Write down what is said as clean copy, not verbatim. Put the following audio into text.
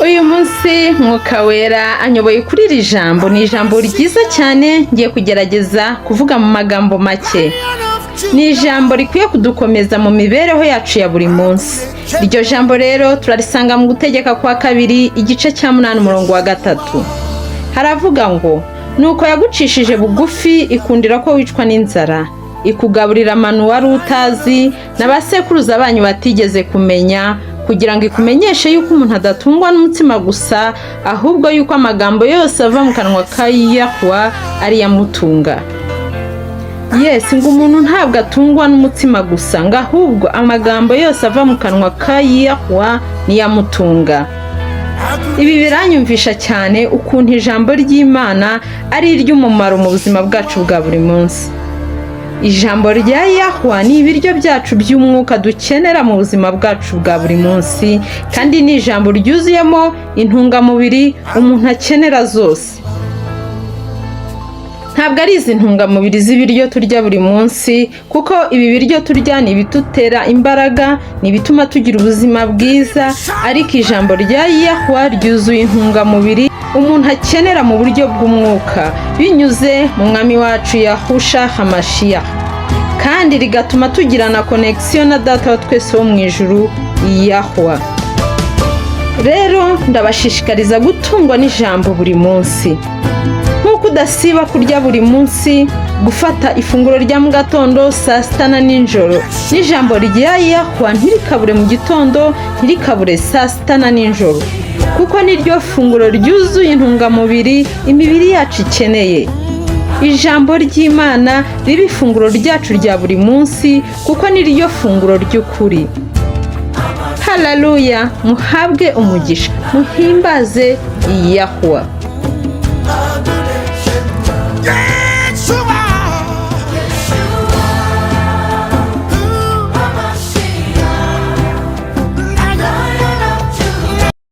uyu munsi Mwuka Wera anyoboye kuri iri jambo. Ni ijambo ryiza cyane ngiye kugerageza kuvuga mu magambo make. Ni ijambo rikwiye kudukomeza mu mibereho yacu ya buri munsi. Iryo jambo rero turarisanga mu Gutegeka kwa 2 igice cya 8 umurongo wa 3. Haravuga ngo nuko yagucishije bugufi ikundira ko wicwa n'inzara, ikugaburira amanu wari utazi n'abasekuruza banyu batigeze kumenya, kugira ngo ikumenyeshe yuko umuntu adatungwa n'umutima gusa, ahubwo yuko amagambo yose ava mu kanwa ka Yahwa ari yamutunga. Yes, ngo umuntu ntabwo atungwa n'umutima gusa, ngo ahubwo amagambo yose ava mu kanwa ka Yahwa ni yamutunga. Ibi biranyumvisha cyane ukuntu ijambo ry'Imana ari iry'umumaro mu buzima bwacu bwa buri munsi. Ijambo rya Yahwa ni ibiryo byacu by'umwuka dukenera mu buzima bwacu bwa buri munsi, kandi ni ijambo ryuzuyemo intungamubiri umuntu akenera zose. Ntabwo ari izi ntungamubiri z'ibiryo turya buri munsi, kuko ibi biryo turya ni ibitutera imbaraga, ni ibituma tugira ubuzima bwiza, ariko ijambo rya Yahwa ryuzuye intungamubiri umuntu akenera mu buryo bw'umwuka binyuze mu mwami wacu Yahusha Hamashiach, kandi rigatuma tugirana connection na Data wa twese wo mu ijuru Yahwa. Rero ndabashishikariza gutungwa n'ijambo buri munsi. Nkuko udasiba kurya buri munsi, gufata ifunguro rya mu gatondo, saa sita na nijoro, n'ijambo rya Yahwa ntirikabure mu gitondo, ntirikabure saa sita na nijoro, kuko niryo funguro ryuzuye intungamubiri imibiri yacu ikeneye. Ijambo ry'Imana ribe ifunguro ryacu rya buri munsi, kuko niryo funguro ry'ukuri. Haleluya, muhabwe umugisha, muhimbaze Yahwa.